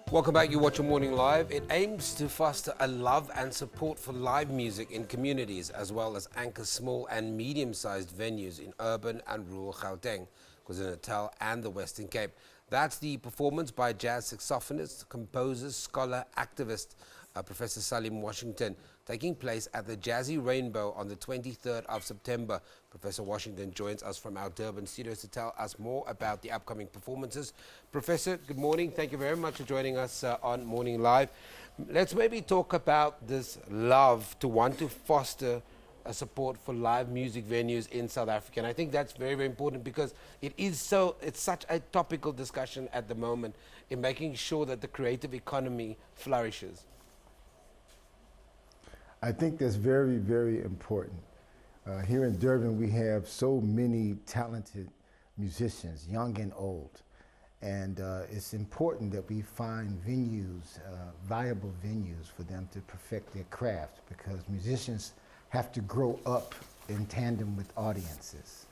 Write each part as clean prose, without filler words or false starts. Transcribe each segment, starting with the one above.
Welcome back. You watch Morning Live. It aims to foster a love and support for live music in communities, as well as anchor small and medium-sized venues in urban and rural Gauteng, KwaZulu-Natal, and the Western Cape. That's the performance by jazz saxophonist, composer, scholar, activist, Professor Salim Washington, taking place at the Jazzy Rainbow on the 23rd of September. Professor Washington joins us from our Durban studios to tell us more about the upcoming performances. Professor, good morning. Thank you very much for joining us on Morning Live. Let's maybe talk about this love to want to foster a support for live music venues in South Africa. And I think that's very, very important because it's such a topical discussion at the moment in making sure that the creative economy flourishes. I think that's very, very important. Here in Durban, we have so many talented musicians, young and old. And it's important that we find venues, viable venues for them to perfect their craft, because musicians have to grow up in tandem with audiences.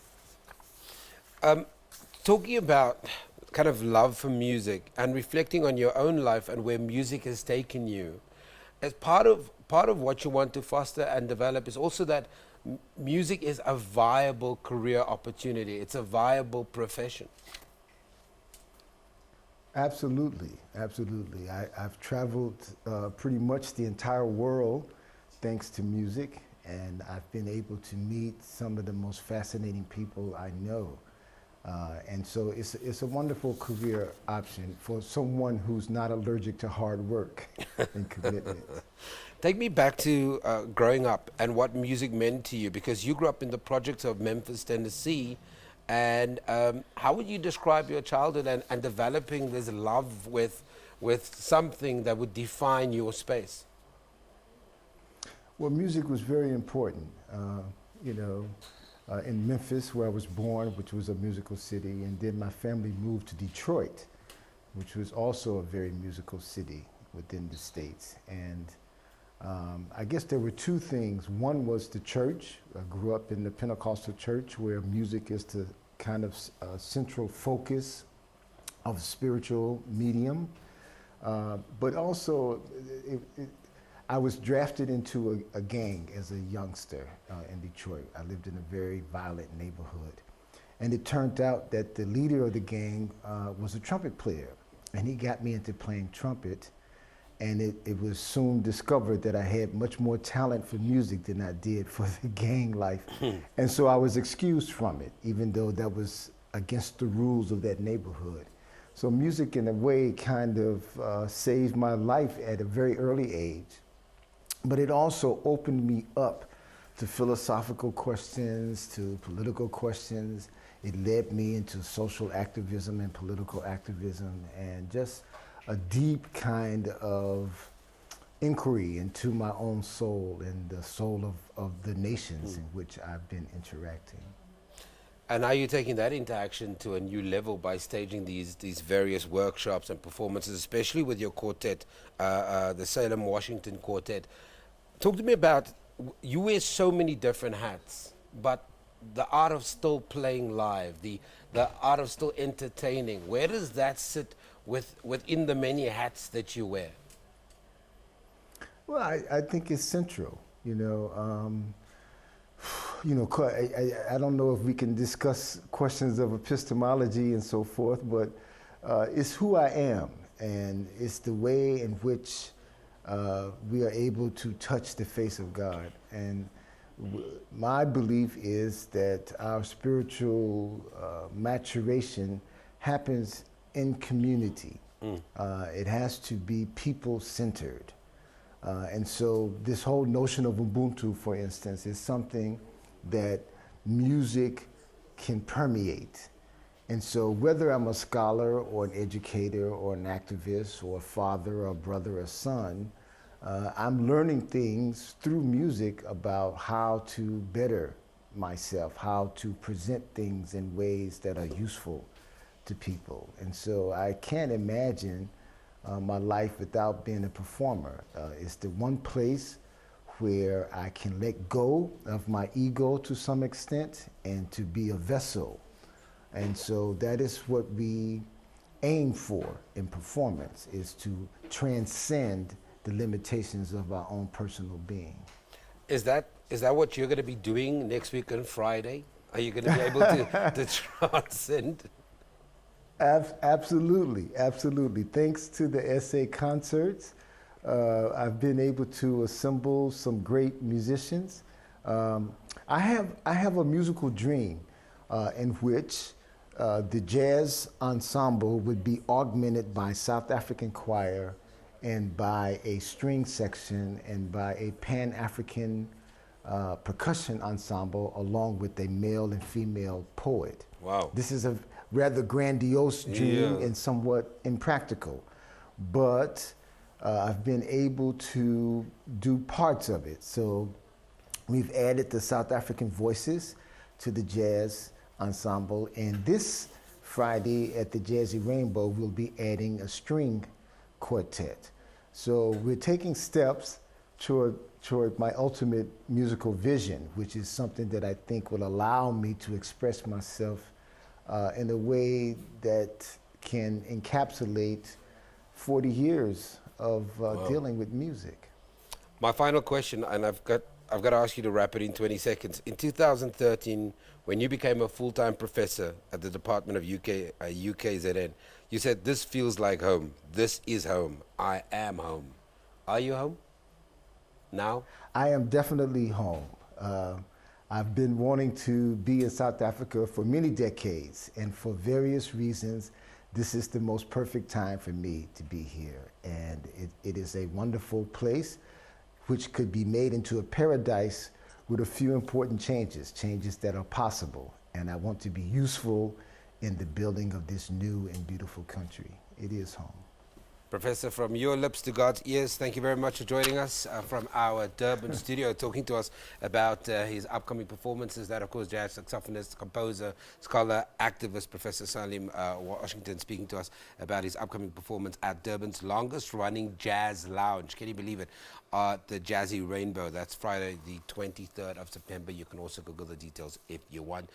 Talking about kind of love for music and reflecting on your own life and where music has taken you, as part of what you want to foster and develop is also that music is a viable career opportunity. It's a viable profession. Absolutely, absolutely. I've traveled pretty much the entire world thanks to music, and I've been able to meet some of the most fascinating people I know. And so it's a wonderful career option for someone who's not allergic to hard work and commitment. Take me back to growing up and what music meant to you, because you grew up in the projects of Memphis, Tennessee. And how would you describe your childhood and developing this love with something that would define your space? Well, music was very important. In Memphis, where I was born, which was a musical city, and then my family moved to Detroit, which was also a very musical city within the States. And I guess there were two things. One was the church. I grew up in the Pentecostal church, where music is the kind of central focus of spiritual medium. But also, I was drafted into a gang as a youngster in Detroit. I lived in a very violent neighborhood. And it turned out that the leader of the gang was a trumpet player. And he got me into playing trumpet. And it was soon discovered that I had much more talent for music than I did for the gang life. And so I was excused from it, even though that was against the rules of that neighborhood. So music, in a way, kind of saved my life at a very early age. But it also opened me up to philosophical questions, to political questions. It led me into social activism and political activism, and just a deep kind of inquiry into my own soul and the soul of the nations in which I've been interacting. And are you taking that interaction to a new level by staging these various workshops and performances, especially with your quartet, the Salim Washington Quartet? Talk to me about, you wear so many different hats, but the art of still playing live, the art of still entertaining, where does that sit within the many hats that you wear? Well, I think it's central. I don't know if we can discuss questions of epistemology and so forth, but it's who I am, and it's the way in which we are able to touch the face of God. And my belief is that our spiritual maturation happens in community. It has to be people-centered. And so this whole notion of Ubuntu, for instance, is something that music can permeate. And so whether I'm a scholar or an educator or an activist or a father or a brother or son, I'm learning things through music about how to better myself, how to present things in ways that are useful to people. And so I can't imagine my life without being a performer. It's the one place where I can let go of my ego to some extent and to be a vessel. And so that is what we aim for in performance is to transcend the limitations of our own personal being. Is that what you're going to be doing next week on Friday? Are you going to be able to transcend? Absolutely, absolutely. Thanks to the SA concerts, I've been able to assemble some great musicians. I have a musical dream in which the jazz ensemble would be augmented by South African choir and by a string section and by a Pan-African percussion ensemble along with a male and female poet. Wow. This is a rather grandiose dream and somewhat impractical, but I've been able to do parts of it. So we've added the South African voices to the jazz ensemble, and this Friday at the Jazzy Rainbow we'll be adding a string quartet. So we're taking steps toward my ultimate musical vision, which is something that I think will allow me to express myself in a way that can encapsulate 40 years of dealing with music. My final question, and I've got to ask you to wrap it in 20 seconds. In 2013, when you became a full-time professor at the Department of UKZN, you said, "This feels like home. This is home. I am home." Are you home now? I am definitely home. I've been wanting to be in South Africa for many decades, and for various reasons, this is the most perfect time for me to be here. And it is a wonderful place which could be made into a paradise with a few important changes that are possible. And I want to be useful in the building of this new and beautiful country. It is home. Professor, from your lips to God's ears, thank you very much for joining us from our Durban studio, talking to us about his upcoming performances. That, of course, jazz saxophonist, composer, scholar, activist, Professor Salim Washington, speaking to us about his upcoming performance at Durban's longest-running jazz lounge. Can you believe it? The Jazzy Rainbow. That's Friday, the 23rd of September. You can also Google the details if you want.